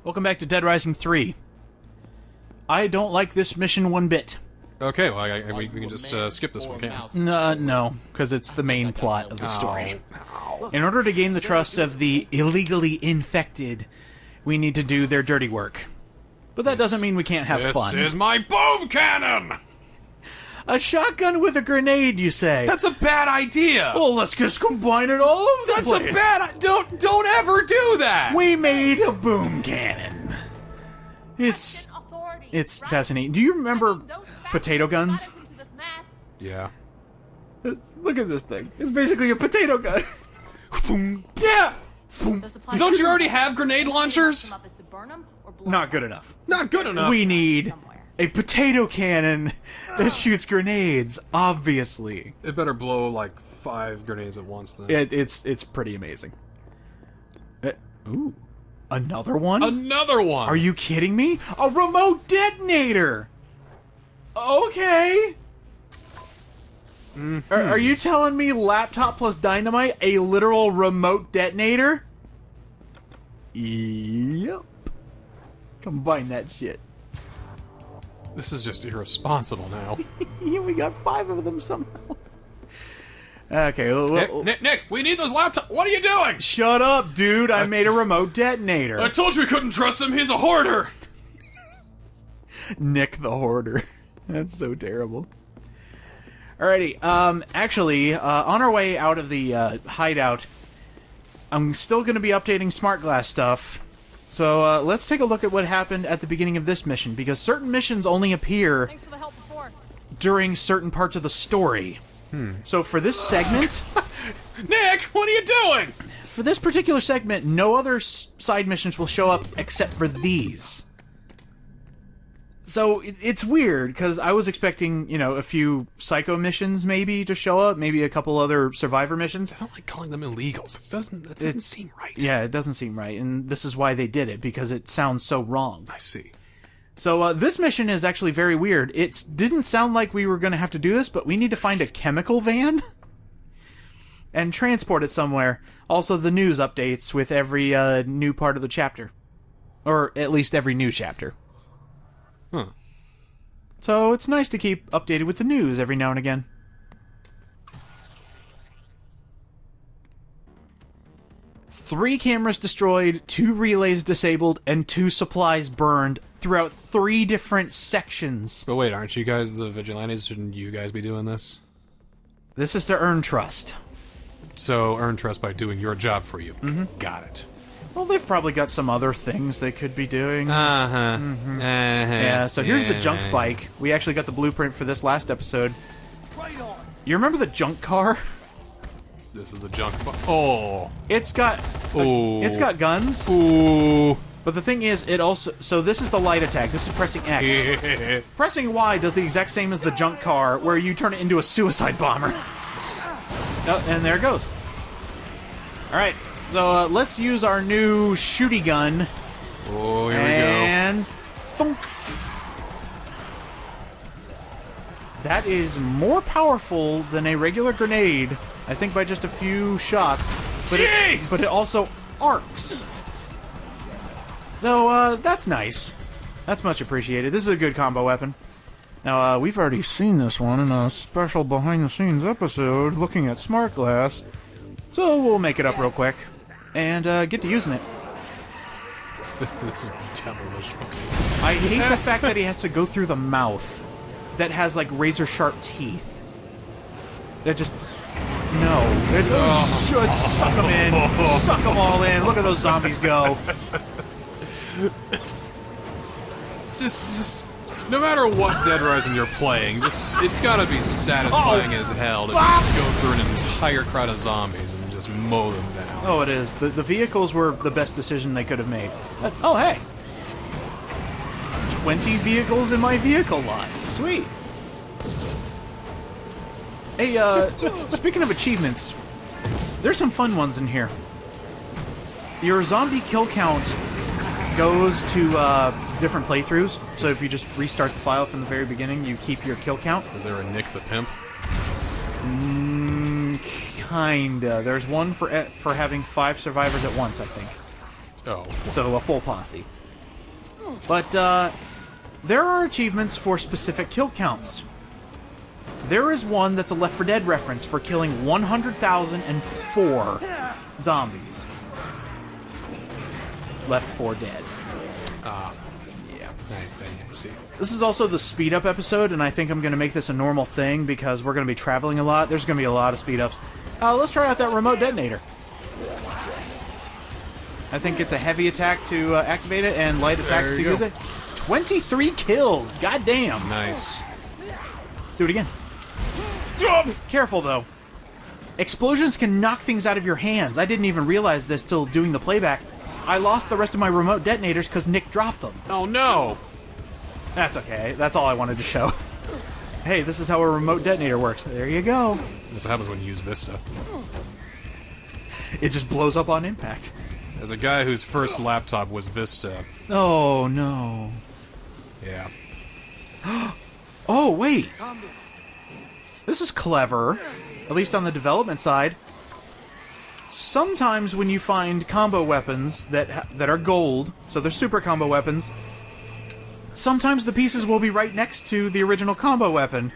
Welcome back to Dead Rising 3. I don't like this mission one bit. Okay, well, we can just skip this one, can't we? No, because it's the main plot of the story. In order to gain the trust of the illegally infected, we need to do their dirty work. But that doesn't mean we can't have fun. This is my boom cannon! A shotgun with a grenade, you say? That's a bad idea! Well, let's just combine it all over the place. That's a bad... Don't ever do that! We made a boom cannon. It's fascinating. Do you remember potato guns? Yeah. Look at this thing. It's basically a potato gun. Yeah! Don't you already have grenade launchers? Not good enough. Not good enough. We need a potato cannon that shoots grenades, obviously. It better blow like 5 grenades at once then. It's pretty amazing. Ooh. Another one? Another one! Are you kidding me? A remote detonator! Okay. Are you telling me laptop plus dynamite, a literal remote detonator? Yep. Combine that shit. This is just irresponsible now. We got 5 of them somehow. Okay. Nick, we need those laptops. What are you doing? Shut up, dude. I made a remote detonator. I told you we couldn't trust him. He's a hoarder. Nick the hoarder. That's so terrible. Alrighty. Actually, on our way out of the hideout, I'm still going to be updating smart glass stuff. So let's take a look at what happened at the beginning of this mission, because certain missions only appear during certain parts of the story. So for this segment... Nick, what are you doing? For this particular segment, no other side missions will show up except for these. So it's weird, because I was expecting, a few Psycho missions maybe to show up, maybe a couple other Survivor missions. I don't like calling them illegals. That doesn't seem right. Yeah, it doesn't seem right, and this is why they did it, because it sounds so wrong. I see. So this mission is actually very weird. It didn't sound like we were going to have to do this, but we need to find a chemical van and transport it somewhere. Also, the news updates with every new part of the chapter. Or at least every new chapter. Huh. So it's nice to keep updated with the news every now and again. Three cameras destroyed, 2 relays disabled, and 2 supplies burned throughout 3 different sections. But wait, aren't you guys the vigilantes? Shouldn't you guys be doing this? This is to earn trust. So, earn trust by doing your job for you. Mm-hmm. Got it. Well, they've probably got some other things they could be doing. Uh-huh. Mm-hmm. Yeah, so here's the junk bike. We actually got the blueprint for this last episode. Right on. You remember the junk car? This is the junk bike. Oh. It's got guns. Ooh. But the thing is, it also... So this is the light attack. This is pressing X. Pressing Y does the exact same as the junk car, where you turn it into a suicide bomber. Oh, and there it goes. Alright, so let's use our new shooty gun. Oh, here we go. And... thunk. That is more powerful than a regular grenade, I think by just a few shots. But it also arcs. So, that's nice. That's much appreciated. This is a good combo weapon. Now, we've already seen this one in a special behind-the-scenes episode looking at smart glass. So we'll make it up real quick and get to using it. This is devilish funny. I hate the fact that he has to go through the mouth that has, like, razor-sharp teeth. That just... No. Suck them in. Suck them all in. Look at those zombies go. It's just... No matter what Dead Rising you're playing, it's gotta be satisfying as hell to just go through an entire crowd of zombies and just mow them down. Oh, it is. The vehicles were the best decision they could have made. Oh, hey. 20 vehicles in my vehicle lot. Sweet. Hey, speaking of achievements, there's some fun ones in here. Your zombie kill count goes to different playthroughs. So if you just restart the file from the very beginning, you keep your kill count. Is there a Nick the Pimp? Kinda. There's one for having 5 survivors at once, I think. Oh. So a full posse. But there are achievements for specific kill counts. There is one that's a Left 4 Dead reference for killing 100,004 zombies. Left 4 Dead. Yeah. I see. This is also the speed up episode, and I think I'm going to make this a normal thing because we're going to be traveling a lot. There's going to be a lot of speed ups. Let's try out that remote detonator. I think it's a heavy attack to activate it and light attack to use it. 23 kills! Goddamn! Nice. Let's do it again. Careful, though. Explosions can knock things out of your hands. I didn't even realize this till doing the playback. I lost the rest of my remote detonators because Nick dropped them. Oh, no! That's okay. That's all I wanted to show. Hey, this is how a remote detonator works. There you go. That's what happens when you use Vista. It just blows up on impact. As a guy whose first laptop was Vista. Oh, no. Yeah. Oh, wait. This is clever, at least on the development side. Sometimes when you find combo weapons that are gold, so they're super combo weapons, sometimes the pieces will be right next to the original combo weapon.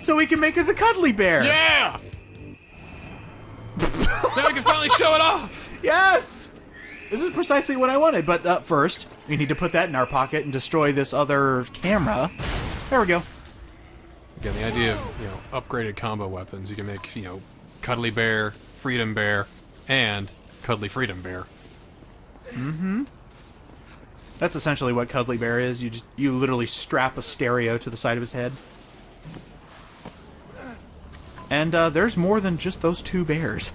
So we can make it the Cuddly Bear. Yeah! Now we can finally show it off! Yes! This is precisely what I wanted, but first, we need to put that in our pocket and destroy this other camera. There we go. Again, the idea of, upgraded combo weapons. You can make, Cuddly Bear, Freedom Bear, and Cuddly Freedom Bear. Mm-hmm. That's essentially what Cuddly Bear is. You literally strap a stereo to the side of his head. And there's more than just those two bears.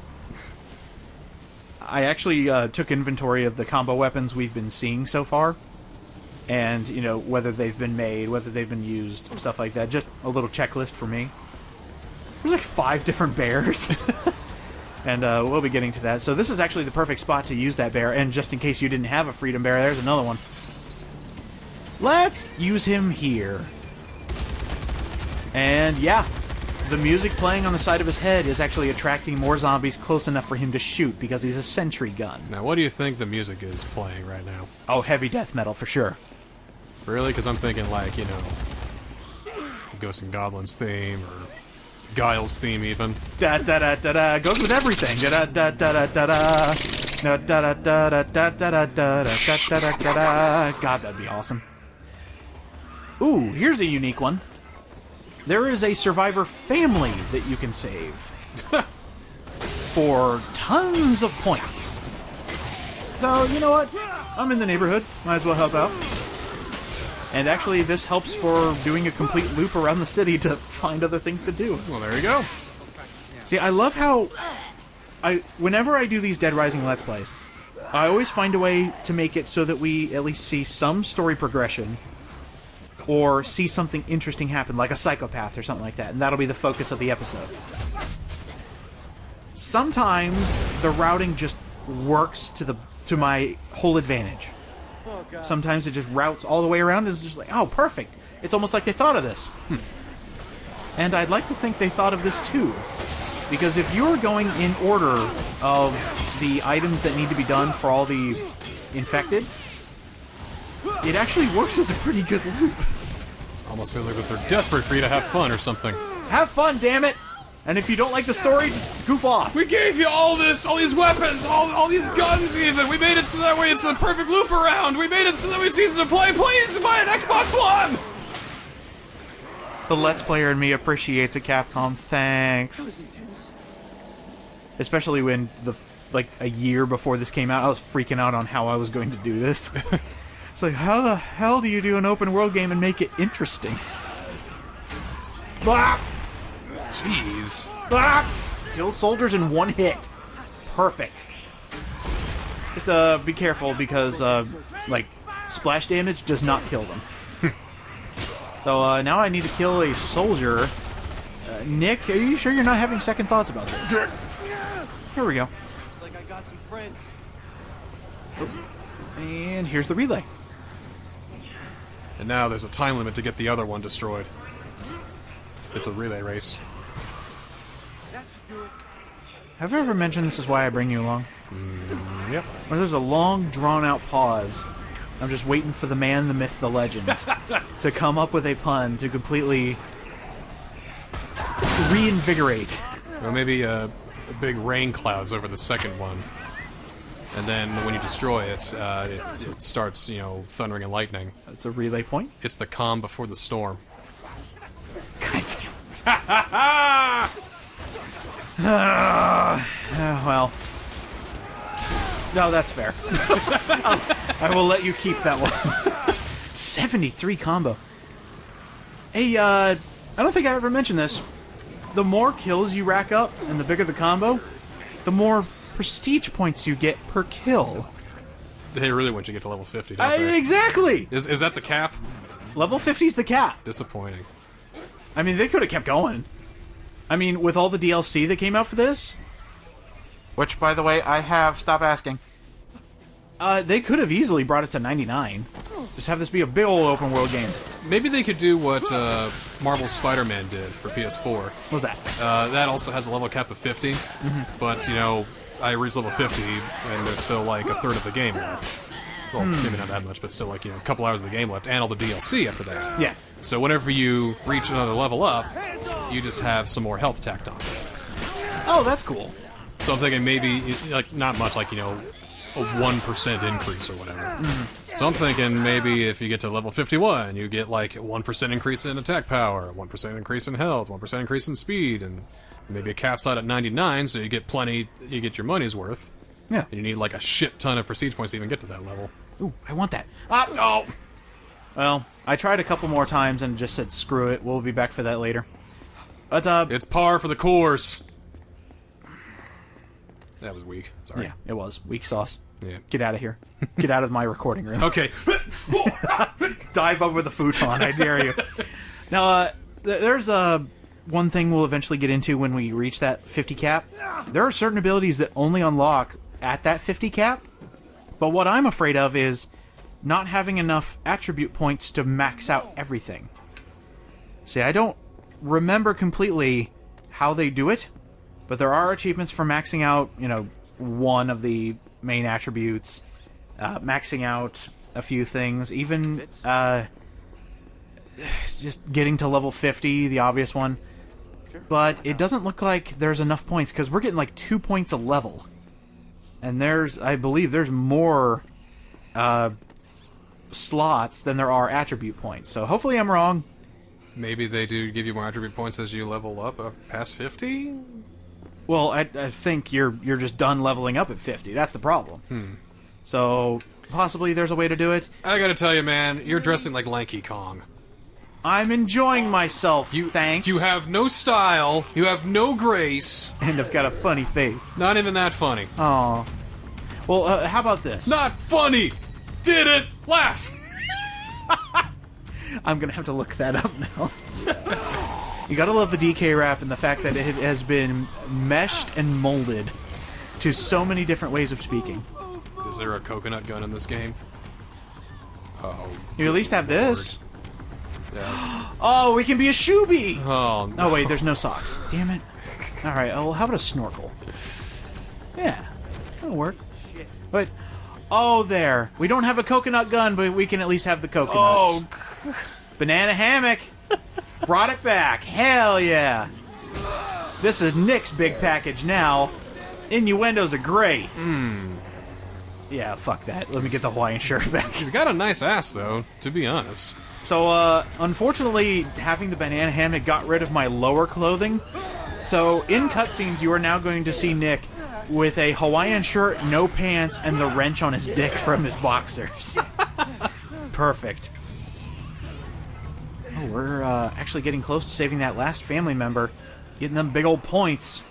I actually took inventory of the combo weapons we've been seeing so far. And, whether they've been made, whether they've been used, stuff like that. Just a little checklist for me. There's like 5 different bears. And we'll be getting to that. So this is actually the perfect spot to use that bear. And just in case you didn't have a Freedom Bear, there's another one. Let's use him here. And yeah, the music playing on the side of his head is actually attracting more zombies close enough for him to shoot because he's a sentry gun. Now, what do you think the music is playing right now? Oh, heavy death metal for sure. Really? Because I'm thinking like, Ghosts and Goblins theme or Guile's theme even. Da da da da da goes with everything. Da da da da da da da da da da da da da da da da da. God, that'd be awesome. Ooh, here's a unique one. There is a survivor family that you can save for tons of points. So, you know what? I'm in the neighborhood. Might as well help out. And actually, this helps for doing a complete loop around the city to find other things to do. Well, there you go. See, I love how whenever I do these Dead Rising Let's Plays, I always find a way to make it so that we at least see some story progression or see something interesting happen, like a psychopath or something like that, and that'll be the focus of the episode. Sometimes the routing just works to my whole advantage. Sometimes it just routes all the way around and it's just like, oh, perfect. It's almost like they thought of this. And I'd like to think they thought of this too. Because if you're going in order of the items that need to be done for all the infected, it actually works as a pretty good loop. Almost feels like that they're desperate for you to have fun or something. Have fun, damn it! And if you don't like the story, goof off. We gave you all these weapons, all these guns even. We made it so that way it's a perfect loop around. We made it so that it's easy to play. Please buy an Xbox One! The Let's Player in me appreciates it, Capcom. Thanks. Especially when a year before this came out, I was freaking out on how I was going to do this. It's like, how the hell do you do an open world game and make it interesting? Blah! Jeez. Ah! Kill soldiers in one hit. Perfect. Just be careful because splash damage does not kill them. So now I need to kill a soldier. Nick, are you sure you're not having second thoughts about this? Here we go. Looks like I got some friends. And here's the relay. And now there's a time limit to get the other one destroyed. It's a relay race. That should do it. Have I ever mentioned this is why I bring you along? Yep. Where there's a long, drawn-out pause, I'm just waiting for the man, the myth, the legend to come up with a pun to completely reinvigorate. Or maybe big rain clouds over the second one. And then when you destroy it, it starts, thundering and lightning. It's a relay point. It's the calm before the storm. God damn it. Well. No, that's fair. I will let you keep that one. 73 combo. Hey, I don't think I ever mentioned this. The more kills you rack up and the bigger the combo, the more prestige points you get per kill. They really want you to get to level 50, don't they? Exactly! Is that the cap? Level 50's the cap. Disappointing. I mean, they could have kept going. I mean, with all the DLC that came out for this... Which, by the way, I have. Stop asking. They could have easily brought it to 99. Just have this be a big old open world game. Maybe they could do what Marvel's Spider-Man did for PS4. What's that? That also has a level cap of 50, but, I reached level 50, and there's still, like, a third of the game left. Well, maybe not that much, but still, like, a couple hours of the game left, and all the DLC after that. Yeah. So whenever you reach another level up, you just have some more health tacked on. Oh, that's cool. So I'm thinking maybe, like, not much, like, a 1% increase or whatever. So I'm thinking maybe if you get to level 51, you get, like, a 1% increase in attack power, 1% increase in health, 1% increase in speed, and maybe a cap side at 99, so you get plenty, you get your money's worth. Yeah. And you need, like, a shit ton of prestige points to even get to that level. Ooh, I want that. Oh! Well, I tried a couple more times and just said, screw it, we'll be back for that later. But, It's par for the course! That was weak. Sorry. Yeah, it was. Weak sauce. Yeah. Get out of here. Get out of my recording room. Okay. Dive over the futon, I dare you. Now, there's one thing we'll eventually get into when we reach that 50 cap. There are certain abilities that only unlock at that 50 cap, but what I'm afraid of is not having enough attribute points to max out everything. See, I don't remember completely how they do it, but there are achievements for maxing out, one of the main attributes, maxing out a few things, even just getting to level 50, the obvious one. But it doesn't look like there's enough points, because we're getting like 2 points a level. And I believe there's more slots than there are attribute points. So hopefully I'm wrong. Maybe they do give you more attribute points as you level up past 50? Well, I think you're just done leveling up at 50. That's the problem. So possibly there's a way to do it. I gotta tell you, man, you're dressing like Lanky Kong. I'm enjoying myself, thanks. You have no style, you have no grace. And I've got a funny face. Not even that funny. Aw. Well, how about this? Not funny! Didn't laugh! I'm gonna have to look that up now. You gotta love the DK rap and the fact that it has been meshed and molded to so many different ways of speaking. Is there a coconut gun in this game? Oh. You at least have this. Yeah. Oh, we can be a shoebie! Oh, no. Oh, wait, there's no socks. Damn it. Alright, well, how about a snorkel? Yeah, that'll work. But, oh, there. We don't have a coconut gun, but we can at least have the coconuts. Oh, banana hammock! Brought it back. Hell yeah. This is Nick's big package now. Innuendos are great. Yeah, fuck that. Let me get the Hawaiian shirt back. He's got a nice ass, though, to be honest. So, unfortunately, having the banana hammock got rid of my lower clothing. So, in cutscenes, you are now going to see Nick with a Hawaiian shirt, no pants, and the wrench on his dick from his boxers. Perfect. Oh, we're actually getting close to saving that last family member. Getting them big old points.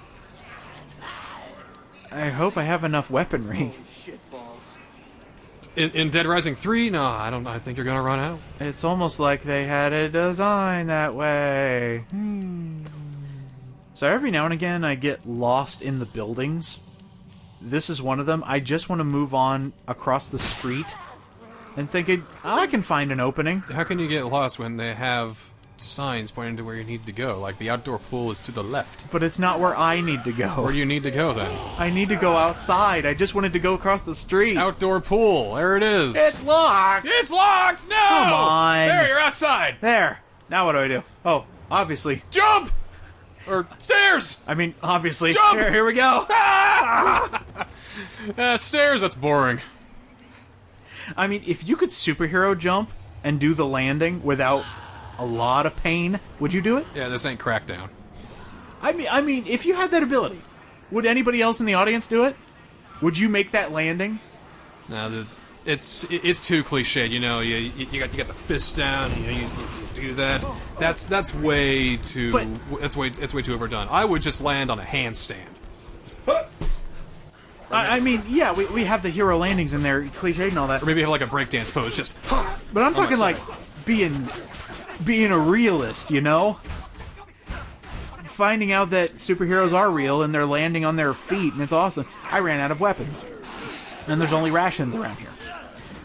I hope I have enough weaponry. In Dead Rising 3? No, I think you're gonna run out. It's almost like they had it designed that way. So every now and again I get lost in the buildings. This is one of them. I just want to move on across the street and thinking, I can find an opening. How can you get lost when they have signs pointing to where you need to go. Like, the outdoor pool is to the left. But it's not where I need to go. Where do you need to go, then? I need to go outside. I just wanted to go across the street. Outdoor pool. There it is. It's locked! It's locked! No! Come on. There, you're outside! There. Now what do I do? Oh, obviously. Jump! Or stairs! I mean, obviously. Jump! Here we go. Stairs, that's boring. I mean, if you could superhero jump and do the landing without a lot of pain, would you do it? Yeah, this ain't Crackdown. I mean, if you had that ability, would anybody else in the audience do it? Would you make that landing? No, it's too cliched. You know, you got the fist down. You do that. That's way too. It's way too overdone. I would just land on a handstand. I mean, yeah, we have the hero landings in there, cliched and all that. Or maybe have like a breakdance pose, just. But I'm talking like being a realist, you know? Finding out that superheroes are real and they're landing on their feet, and it's awesome. I ran out of weapons. And there's only rations around here.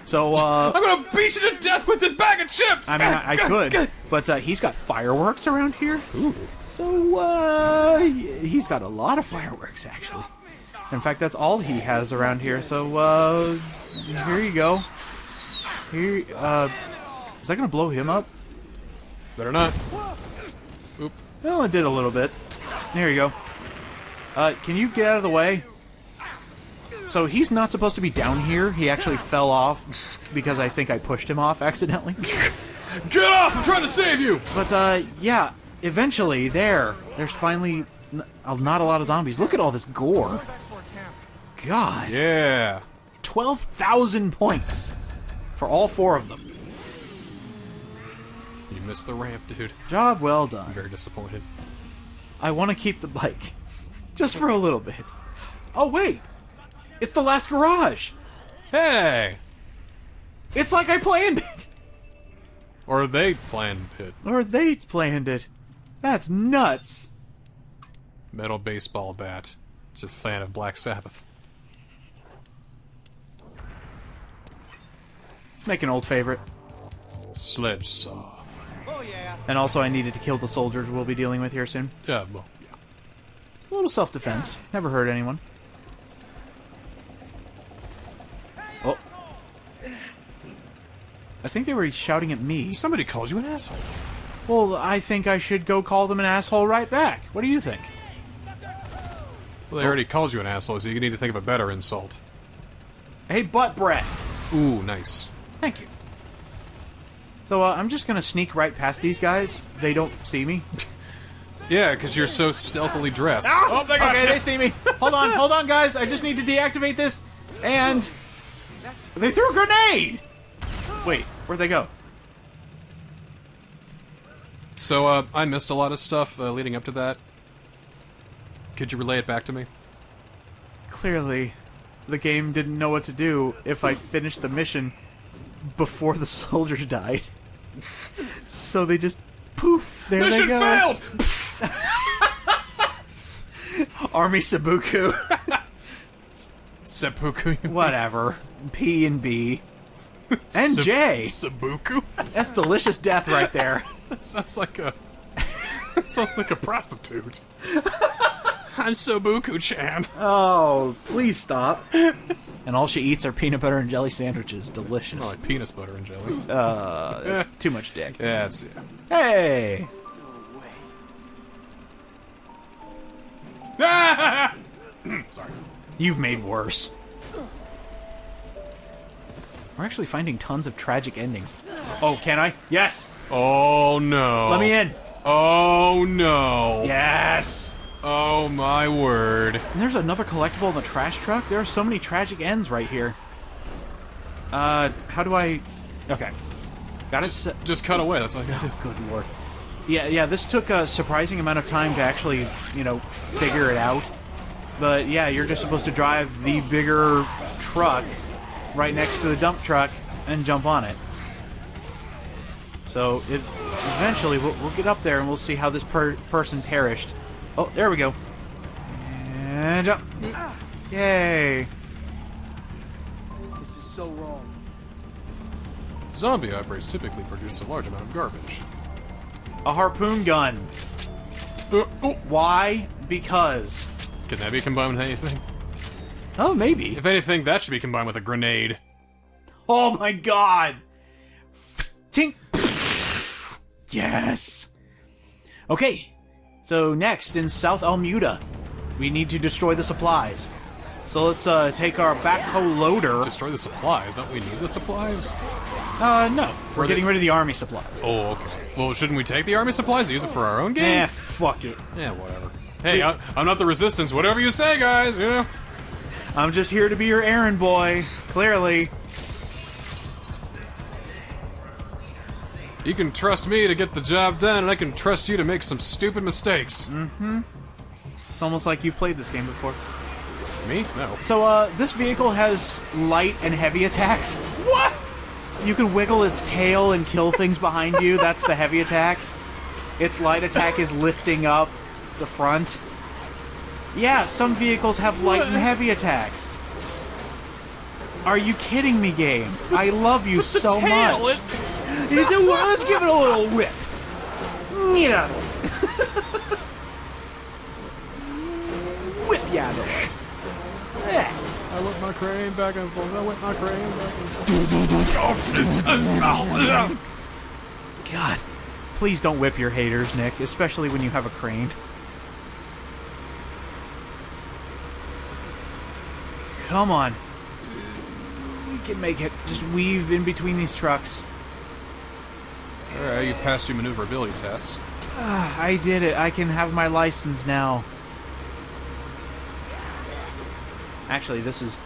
So, I'm gonna beat you to death with this bag of chips! I mean, I could, but he's got fireworks around here. Ooh. So, he's got a lot of fireworks, actually. In fact, that's all he has around here, so, here you go. Here, is that gonna blow him up? Better not. Oop. Well, it did a little bit. There you go. Can you get out of the way? So he's not supposed to be down here. He actually fell off because I think I pushed him off accidentally. Get off! I'm trying to save you! But, yeah, eventually, there's finally not a lot of zombies. Look at all this gore. God. Yeah. 12,000 points for all 4 of them. You missed the ramp, dude. Job well done. I'm very disappointed. I want to keep the bike. Just for a little bit. Oh, wait. It's the last garage. Hey! It's like I planned it. Or they planned it. Or they planned it. That's nuts. Metal baseball bat. It's a fan of Black Sabbath. Let's make an old favorite. Sledge saw. Oh yeah. And also I needed to kill the soldiers we'll be dealing with here soon. Yeah, well, yeah. A little self-defense. Never hurt anyone. Oh. I think they were shouting at me. Somebody called you an asshole. Well, I think I should go call them an asshole right back. What do you think? Well, they already called you an asshole, so you need to think of a better insult. Hey, butt breath. Ooh, nice. Thank you. So, I'm just gonna sneak right past these guys. They don't see me. Yeah, because you're so stealthily dressed. Oh, they got okay, you. they see me. Hold on, guys. I just need to deactivate this. And they threw a grenade. Wait, where'd they go? So, I missed a lot of stuff leading up to that. Could you relay it back to me? Clearly, the game didn't know what to do if I finished the mission before the soldiers died. So they just poof. There Mission they go. failed. Army Sabuku. Seppuku. Whatever. P and B. And J. Sabuku. That's delicious death right there. That sounds like a. Sounds like a prostitute. I'm Sobuku-chan. Oh, please stop. And all she eats are peanut butter and jelly sandwiches. Delicious. Oh, like penis butter and jelly. That's too much dick. Yeah, it's... Hey! Sorry. You've made worse. We're actually finding tons of tragic endings. Oh, can I? Yes! Oh, no. Let me in. Oh, no. Yes! Oh, my word. And there's another collectible in the trash truck? There are so many tragic ends right here. How do I... Okay. Gotta just cut away, that's all you gotta do. Good lord. Yeah, this took a surprising amount of time to actually, figure it out. But yeah, you're just supposed to drive the bigger truck right next to the dump truck and jump on it. So, eventually, we'll get up there and we'll see how this person perished. Oh, there we go. And jump. Yay. This is so wrong. Zombie outbreaks typically produce a large amount of garbage. A harpoon gun. Why? Because. Can that be combined with anything? Oh, maybe. If anything, that should be combined with a grenade. Oh my god! Tink! Yes! Okay, so next in South Almuda, we need to destroy the supplies. So let's take our backhoe loader. Destroy the supplies? Don't we need the supplies? No. We're getting rid of the army supplies. Oh, okay. Well, shouldn't we take the army supplies and use it for our own game? Fuck it. Yeah, whatever. Hey, I'm not the resistance. Whatever you say, guys, you know? I'm just here to be your errand boy, clearly. You can trust me to get the job done, and I can trust you to make some stupid mistakes. Mm-hmm. It's almost like you've played this game before. Me? No. So, this vehicle has light and heavy attacks. What? You can wiggle its tail and kill things behind you. That's the heavy attack. Its light attack is lifting up the front. Yeah, some vehicles have light and heavy attacks. Are you kidding me, game? I love you so much. Let's give it a little whip. Yeah. Whip ya there. Yeah. I whip my crane back and forth. I whip my crane back and forth. God. Please don't whip your haters, Nick, especially when you have a crane. Come on. You can make it. Just weave in between these trucks. Alright, you passed your maneuverability test. I did it. I can have my license now. Actually, this is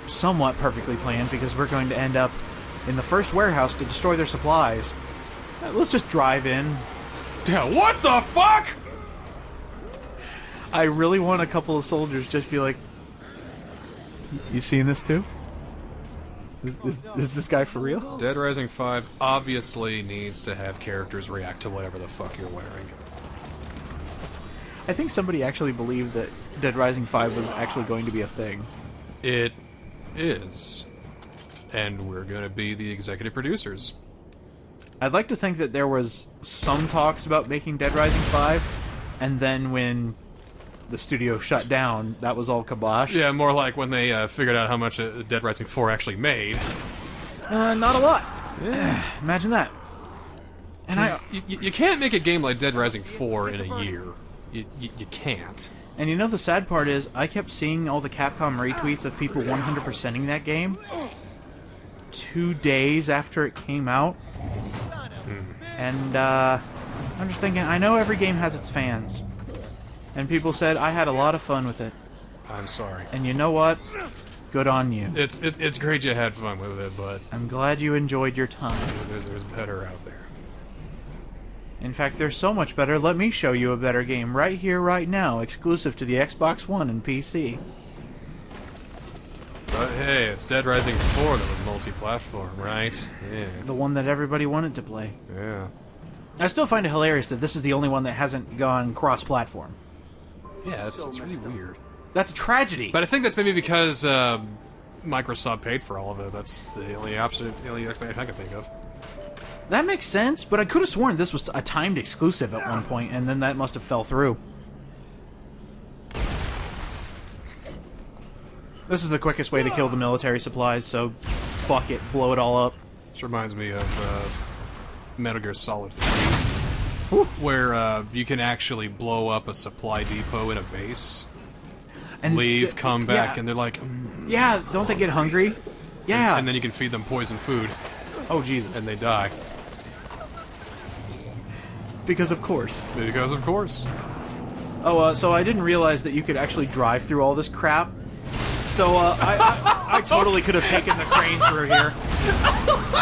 somewhat perfectly planned because we're going to end up in the first warehouse to destroy their supplies. Let's just drive in. Yeah, what the fuck? I really want a couple of soldiers just be like, you seeing this too? Is this guy for real? Dead Rising 5 obviously needs to have characters react to whatever the fuck you're wearing. I think somebody actually believed that Dead Rising 5 was actually going to be a thing. It is. And we're going to be the executive producers. I'd like to think that there was some talks about making Dead Rising 5, and then when the studio shut down, that was all kibosh. Yeah, more like when they figured out how much Dead Rising 4 actually made. Not a lot. Yeah. Imagine that. And you can't make a game like Dead Rising 4 in a year. You can't. And you know the sad part is, I kept seeing all the Capcom retweets of people 100%ing that game 2 days after it came out. And I'm just thinking, I know every game has its fans. And people said, I had a lot of fun with it. I'm sorry. And you know what? Good on you. It's great you had fun with it, but I'm glad you enjoyed your time. there's better out there. In fact, there's so much better, let me show you a better game right here, right now, exclusive to the Xbox One and PC. But hey, it's Dead Rising 4 that was multi-platform, right? Yeah. The one that everybody wanted to play. Yeah. I still find it hilarious that this is the only one that hasn't gone cross-platform. Yeah, it's really weird. That's a tragedy. But I think that's maybe because Microsoft paid for all of it. That's the only explanation I can think of. That makes sense, but I could have sworn this was a timed exclusive at one point, and then that must have fell through. This is the quickest way to kill the military supplies, so fuck it, blow it all up. This reminds me of Metal Gear Solid 3, where you can actually blow up a supply depot in a base, And leave, come back, yeah. and they're like... Yeah, don't they get hungry? Yeah. And then you can feed them poison food, Oh, Jesus. and they die. Because of course. Because of course. Oh, so I didn't realize that you could actually drive through all this crap. So, I totally could have taken the crane through here.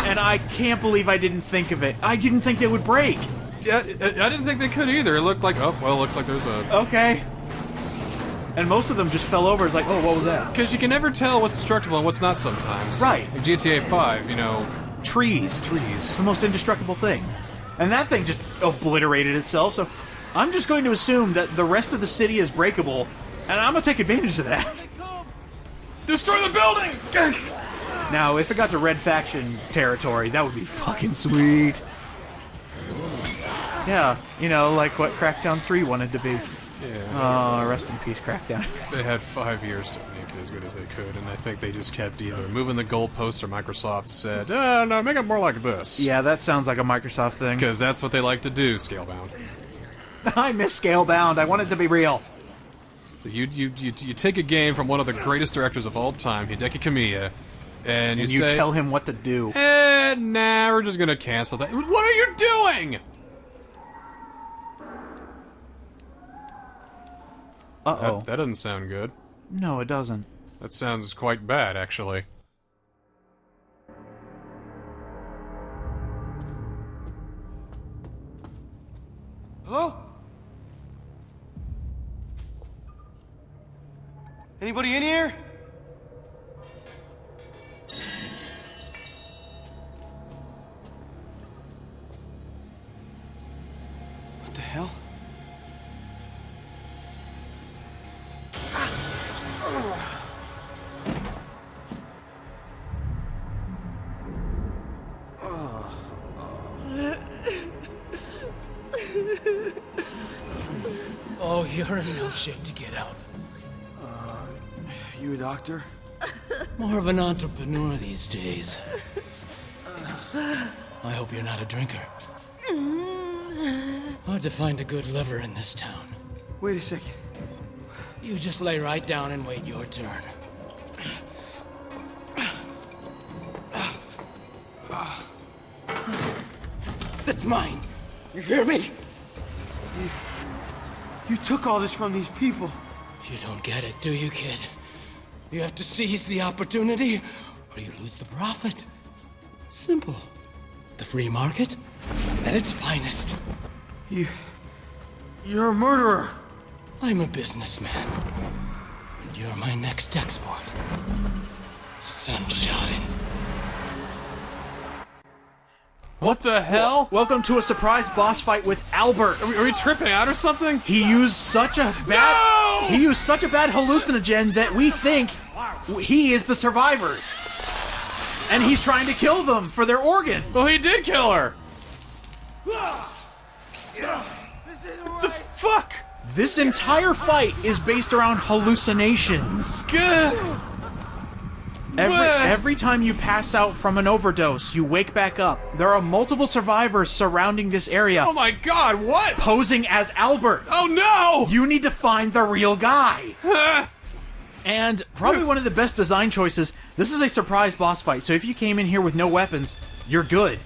And I can't believe I didn't think of it. I didn't think they would break. Yeah, I didn't think they could either. It looked like, oh, well, it looks like there's a... Okay. And most of them just fell over. It's like, oh, what was that? Because you can never tell what's destructible and what's not sometimes. Right. Like GTA 5, you know... Trees. Trees. The most indestructible thing. And that thing just obliterated itself, so I'm just going to assume that the rest of the city is breakable, and I'm going to take advantage of that. Destroy the buildings! Now, if it got to Red Faction territory, that would be fucking sweet. Yeah, you know, like what Crackdown 3 wanted to be. Yeah. Oh, rest in peace, Crackdown. They had 5 years to make it as good as they could, and I think they just kept either moving the goalposts or Microsoft said, no, make it more like this. Yeah, that sounds like a Microsoft thing. Because that's what they like to do, Scalebound. I miss Scalebound. I want it to be real. So you take a game from one of the greatest directors of all time, Hideki Kamiya, and you say, tell him what to do. nah, we're just gonna cancel that. What are you doing? Uh-oh. That doesn't sound good. No, it doesn't. That sounds quite bad, actually. Hello? Anybody in here? What the hell? Oh, you're in no shape to get up. You a doctor? More of an entrepreneur these days. I hope you're not a drinker. Hard to find a good liver in this town. Wait a second. You just lay right down and wait your turn. That's mine. You hear me? You took all this from these people. You don't get it, do you, kid? You have to seize the opportunity, or you lose the profit. Simple. The free market at its finest. You're a murderer. I'm a businessman, and you're my next export. Sunshine. What the hell? Welcome to a surprise boss fight with Albert. Are we tripping out or something? He used such a bad hallucinogen that we think he is the survivors. And he's trying to kill them for their organs. Well, he did kill her. What the fuck? This entire fight is based around hallucinations. Good. Every time you pass out from an overdose, you wake back up. There are multiple survivors surrounding this area. Oh my god, what? Posing as Albert. Oh no! You need to find the real guy. And probably one of the best design choices, this is a surprise boss fight, so if you came in here with no weapons, you're good.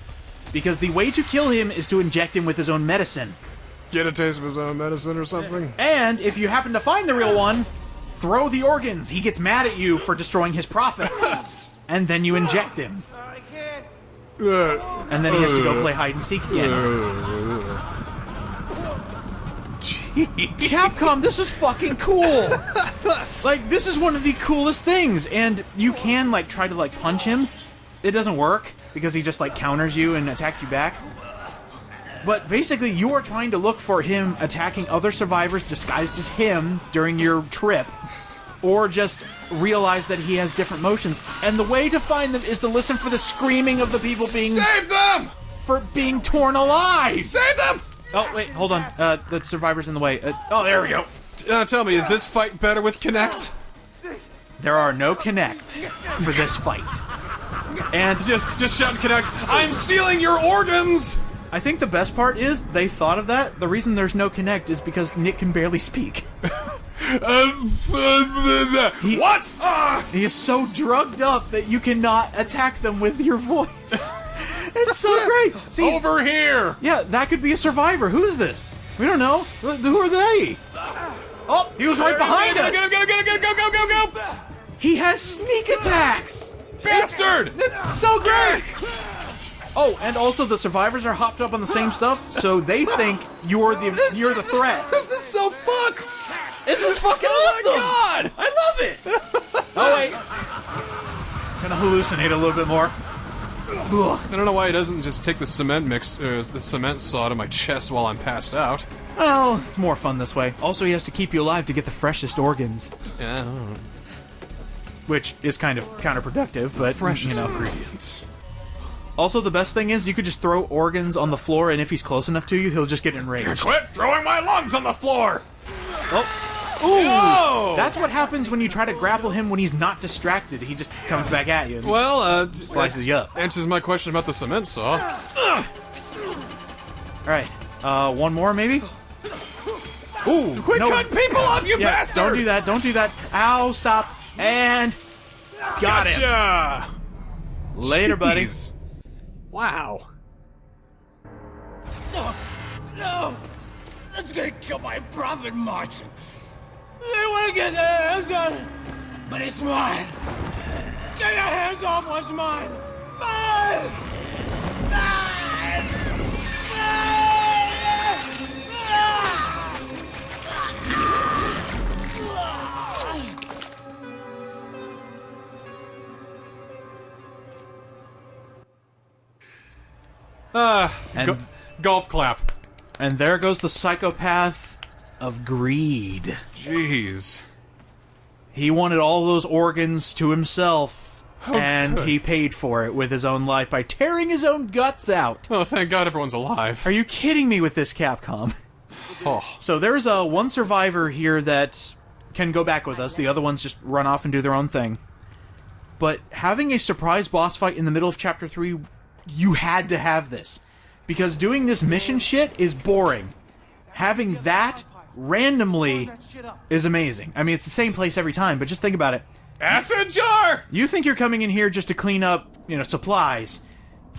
Because the way to kill him is to inject him with his own medicine. Get a taste of his own medicine or something? And if you happen to find the real one, throw the organs. He gets mad at you for destroying his profit. And then you inject him. I can't. And then he has to go play hide and seek again. Capcom, this is fucking cool! Like, this is one of the coolest things, and you can, like, try to, like, punch him. It doesn't work, because he just, like, counters you and attacks you back. But basically, you are trying to look for him attacking other survivors disguised as him during your trip. Or just realize that he has different motions. And the way to find them is to listen for the screaming of the people being... Save them! For being torn alive! Save them! Oh, wait, hold on. The survivor's in the way. Oh, there we go. Tell me, is this fight better with Kinect? There are no Kinect for this fight. And Just shout Kinect, I'm stealing your organs! I think the best part is they thought of that. The reason there's no Kinect is because Nick can barely speak. What? He is so drugged up that you cannot attack them with your voice. It's so great. See, Over here! yeah, that could be a survivor. Who is this? We don't know. Who are they? Oh, he was right behind us. Go! He has sneak attacks. Bastard! That's so great. Oh, and also the survivors are hopped up on the same stuff, so they think you're the threat. This is so fucked! This is fucking awesome! Oh my god! I love it! Oh, wait. Gonna hallucinate a little bit more. Ugh. I don't know why he doesn't just take the cement saw to my chest while I'm passed out. Well, it's more fun this way. Also, he has to keep you alive to get the freshest organs. Yeah, Which is kind of counterproductive, but, freshest you know. ingredients. Also, the best thing is you could just throw organs on the floor, and if he's close enough to you, he'll just get enraged. Quit throwing my lungs on the floor! Oh. Ooh! No! That's what happens when you try to grapple him when he's not distracted. He just comes back at you and Well, slices you up. answers my question about the cement saw. Alright, one more maybe? Ooh! Quit cutting people up, you Yeah, bastard! don't do that, don't do that. Ow, stop. And... Got him! Gotcha! Later, buddy. Jeez. Wow. No! That's gonna kill my profit margin. They wanna get their hands on it, but it's mine. Get your hands off what's mine. Mine! Mine! And- Golf clap. And there goes the psychopath of greed. Jeez. He wanted all those organs to himself, and good. he paid for it with his own life by tearing his own guts out. Oh, thank God everyone's alive. Are you kidding me with this, Capcom? Oh. So there's one survivor here that can go back with us. The other ones just run off and do their own thing. But having a surprise boss fight in the middle of Chapter 3, you had to have this. Because doing this mission shit is boring. Having that randomly is amazing. I mean, it's the same place every time, but just think about it. Acid jar! You think you're coming in here just to clean up, supplies.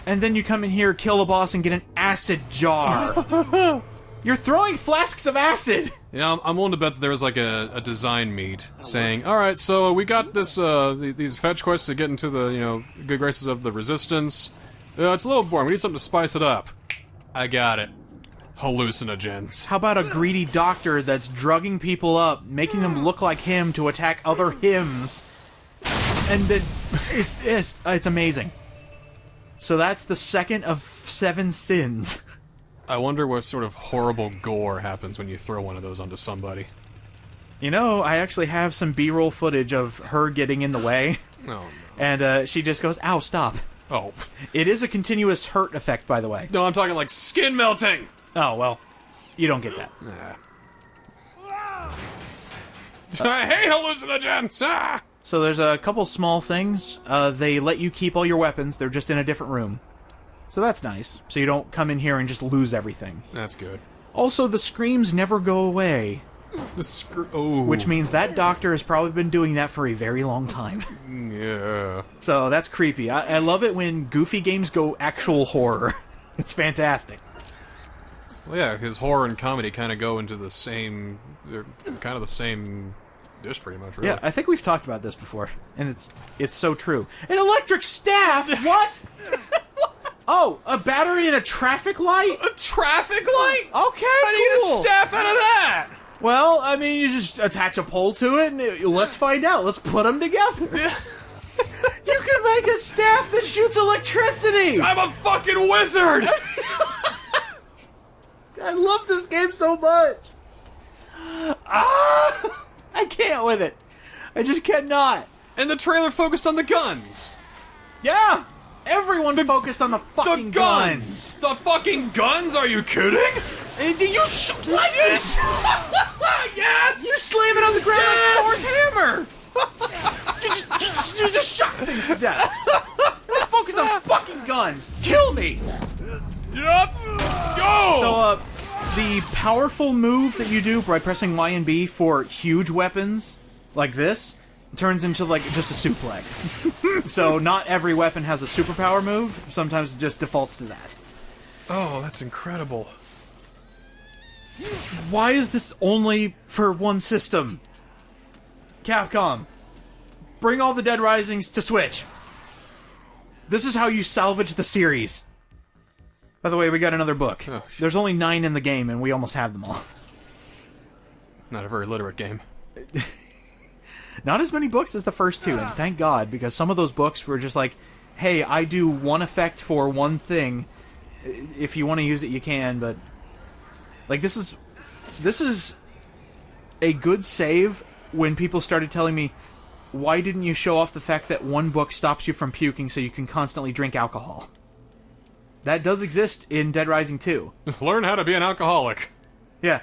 And then you come in here, kill a boss, and get an acid jar. You're throwing flasks of acid! I'm willing to bet that there was like a design meet saying, alright, so we got this, these fetch quests to get into the, good graces of the Resistance. It's a little boring, we need something to spice it up. I got it. Hallucinogens. How about a greedy doctor that's drugging people up, making them look like him to attack other hims? And then it's amazing. So that's the second of 7 sins. I wonder what sort of horrible gore happens when you throw one of those onto somebody. I actually have some B-roll footage of her getting in the way. Oh, no. And she just goes, ow, stop. Oh. It is a continuous hurt effect, by the way. No, I'm talking like skin melting! Oh, well, you don't get that. I hate hallucinogens! Ah! So there's a couple small things. They let you keep all your weapons. They're just in a different room. So that's nice. So you don't come in here and just lose everything. That's good. Also, the screams never go away. Oh. Which means that doctor has probably been doing that for a very long time. Yeah. So that's creepy. I love it when goofy games go actual horror. It's fantastic. Well, yeah, because horror and comedy kind of go into the same... They're kind of the same dish, pretty much, really. Yeah, I think we've talked about this before, and it's so true. An electric staff? What? Oh, a battery and a traffic light? A traffic light? Okay, How do you get a cool. staff out of that? Well, I mean, you just attach a pole to it, and let's find out. Let's put them together. You can make a staff that shoots electricity! I'm a fucking wizard! I love this game so much! I can't with it. I just cannot. And the trailer focused on the guns. Yeah! Everyone focused on the fucking The guns! The fucking guns? Are you kidding? You shoot like this! Yes! You slam it on the ground like Thor's hammer! you just shot things to death. Focus on fucking guns. Kill me. Yup! Go! So, the powerful move that you do by pressing Y and B for huge weapons, like this, turns into, just a suplex. So, not every weapon has a superpower move. Sometimes it just defaults to that. Oh, that's incredible. Why is this only for one system? Capcom, bring all the Dead Risings to Switch. This is how you salvage the series. By the way, we got another book. Oh, There's only 9 in the game, and we almost have them all. Not a very literate game. Not as many books as the first 2, and thank God, because some of those books were just like, hey, I do one effect for one thing. If you want to use it, you can, but... this is a good save when people started telling me, why didn't you show off the fact that one book stops you from puking so you can constantly drink alcohol? That does exist in Dead Rising 2. Learn how to be an alcoholic. Yeah.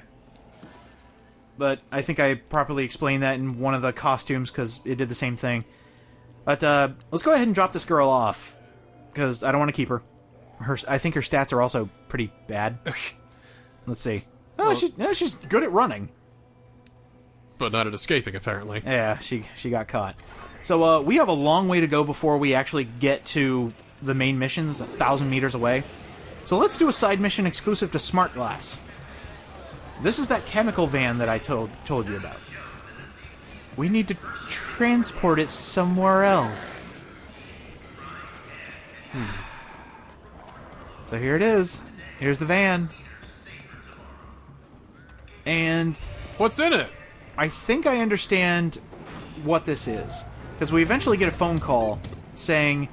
But I think I properly explained that in one of the costumes, because it did the same thing. But, let's go ahead and drop this girl off, because I don't want to keep her. I think her stats are also pretty bad. Let's see. Oh, she's good at running. But not at escaping, apparently. Yeah, she got caught. So, we have a long way to go before we actually get to the main missions, 1,000 meters away. So let's do a side mission exclusive to Smart Glass. This is that chemical van that I told you about. We need to transport it somewhere else. So here it is. Here's the van. And What's in it? I think I understand what this is. Because we eventually get a phone call saying,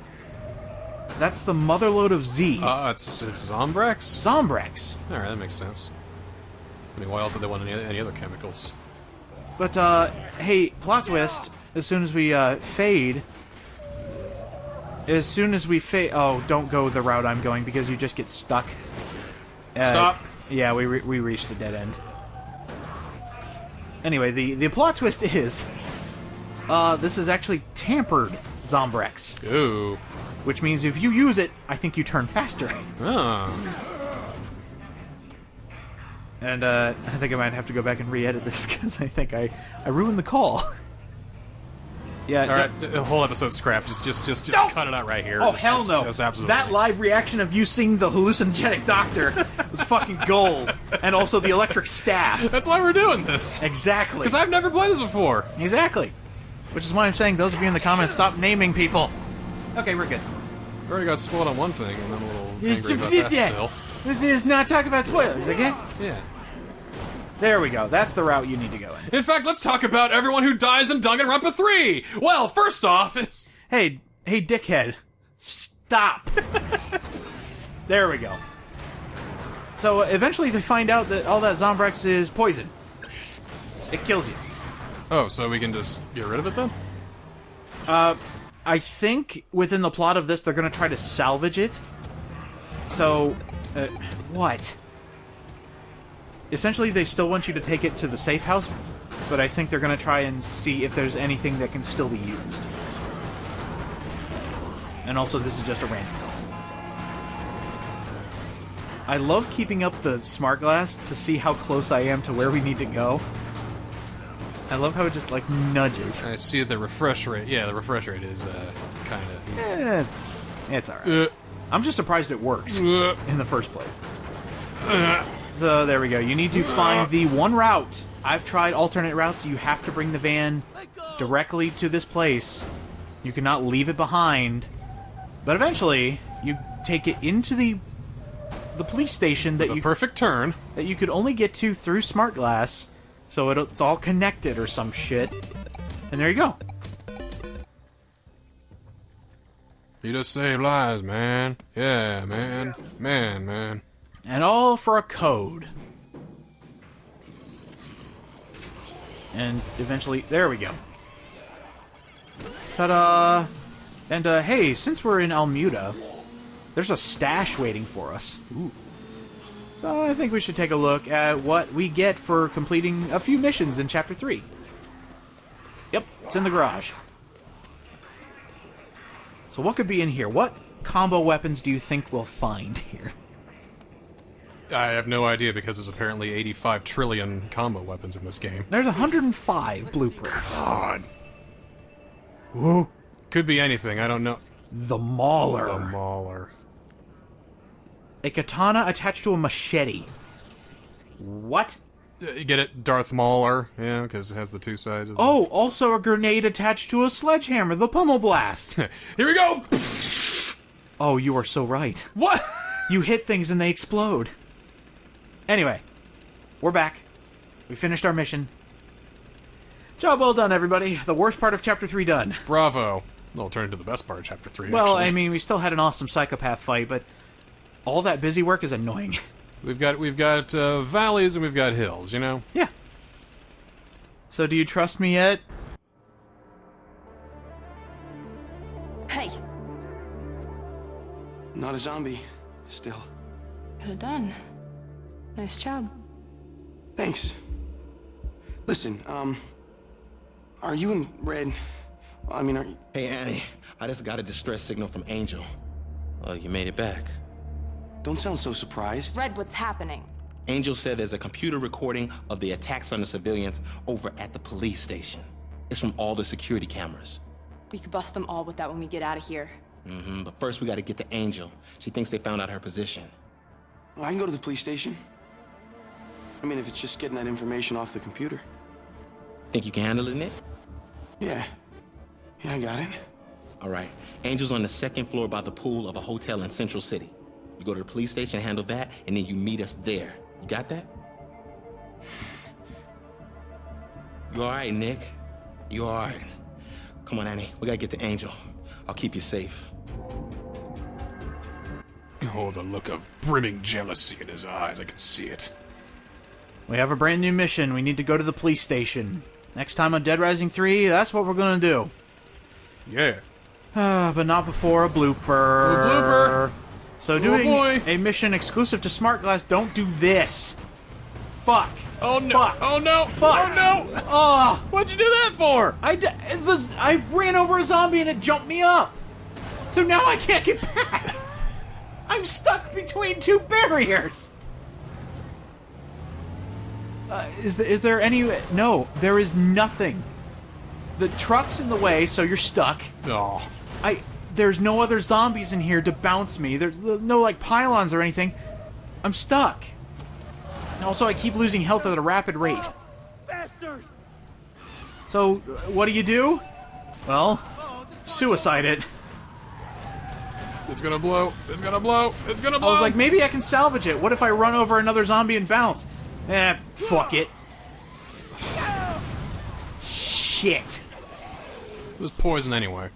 that's the motherload of Z. It's Zombrex? Zombrex. Alright, that makes sense. I mean, why else would they want any other chemicals? But, hey, plot twist, as soon as we, fade... Oh, don't go the route I'm going, because you just get stuck. Stop! Yeah, we reached a dead end. Anyway, the plot twist is... this is actually tampered Zombrex. Ooh. Which means if you use it, I think you turn faster. Oh. And, I think I might have to go back and re-edit this, because I think I ruined the call. Yeah. Alright, the whole episode's scrapped. Just Don't! cut it out right here. Oh, Just- hell just- no. just absolutely. That live reaction of you seeing the hallucinogenic doctor was fucking gold. And also the electric staff. That's why we're doing this. Exactly. Because I've never played this before. Exactly. Which is why I'm saying, those of you in the comments, stop naming people. Okay, we're good. We already got spoiled on one thing, and I'm a little angry about that still. This is not talk about spoilers, okay? Yeah. There we go. That's the route you need to go in. In fact, let's talk about everyone who dies in Danganronpa 3! Well, first off, it's... Hey, dickhead. Stop. There we go. So, eventually they find out that all that Zombrex is poison. It kills you. Oh, so we can just get rid of it then? I think within the plot of this, they're going to try to salvage it. So, what? Essentially, they still want you to take it to the safe house, but I think they're going to try and see if there's anything that can still be used. And also, this is just a random call. I love keeping up the smart glass to see how close I am to where we need to go. I love how it just, like, nudges. I see the refresh rate. Yeah, the refresh rate is, kind of... It's alright. I'm just surprised it works in the first place. So, there we go. You need to find the one route. I've tried alternate routes. You have to bring the van directly to this place. You cannot leave it behind. But eventually, you take it into the police station that The perfect turn. that you could only get to through smart glass. So it's all connected or some shit. And there you go. You just save lives, man. Yeah, man. Man. And all for a code. And eventually, there we go. Ta-da! And, hey, since we're in Almuda, there's a stash waiting for us. Ooh. So I think we should take a look at what we get for completing a few missions in Chapter 3. Yep, it's in the garage. So what could be in here? What combo weapons do you think we'll find here? I have no idea because there's apparently 85 trillion combo weapons in this game. There's 105 blueprints. God. Ooh. Could be anything, I don't know. The Mauler. The Mauler. A katana attached to a machete. What? You get it? Darth Mauler, yeah, because it has the two sides of Oh, also a grenade attached to a sledgehammer, the Pummel Blast. Here we go! Oh, you are so right. What? You hit things and they explode. Anyway, we're back. We finished our mission. Job well done, everybody. The worst part of Chapter 3 done. Bravo. Well, turn into the best part of Chapter 3, Well, actually. I mean, we still had an awesome psychopath fight, but all that busy work is annoying. We've got valleys and we've got hills, you know? Yeah. So do you trust me yet? Hey, Not a zombie. Still. Got it done. Nice job. Thanks. Listen, are you in Red? I mean, are you... Hey, Annie, I just got a distress signal from Angel. Oh, you made it back. Don't sound so surprised. Red, what's happening? Angel said there's a computer recording of the attacks on the civilians over at the police station. It's from all the security cameras. We could bust them all with that when we get out of here. But first we gotta get to Angel. She thinks they found out her position. I can go to the police station. I mean, if it's just getting that information off the computer. Think you can handle it, Nick? Yeah. Yeah, I got it. All right. Angel's on the second floor by the pool of a hotel in Central City. You go to the police station, handle that, and then you meet us there. You got that? You all right, Nick? You all right? Come on, Annie. We gotta get to Angel. I'll keep you safe. Oh, the look of brimming jealousy in his eyes. I can see it. We have a brand new mission. We need to go to the police station. Next time on Dead Rising 3, that's what we're gonna do. Yeah. But not before a blooper. A blooper. So Oh, doing boy. a mission exclusive to Smart Glass, don't do this. Fuck. Oh no! Fuck. Oh no! Fuck. Oh no! Oh, What'd you do that for? I ran over a zombie and it jumped me up. So now I can't get back. I'm stuck between two barriers. Is there any... No, there is nothing. The truck's in the way, so you're stuck. Oh. There's no other zombies in here to bounce me. There's no, like, pylons or anything. I'm stuck. And also, I keep losing health at a rapid rate. Bastard! So, what do? Well, suicide it. It's gonna blow. It's gonna blow. It's gonna blow. I was like, maybe I can salvage it. What if I run over another zombie and bounce? Fuck it. Shit. It was poison anyway.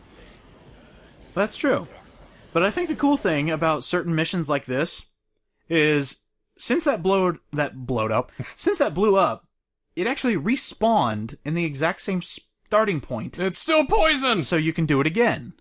That's true. But I think the cool thing about certain missions like this is since that blew up, it actually respawned in the exact same starting point. It's still poison! So you can do it again.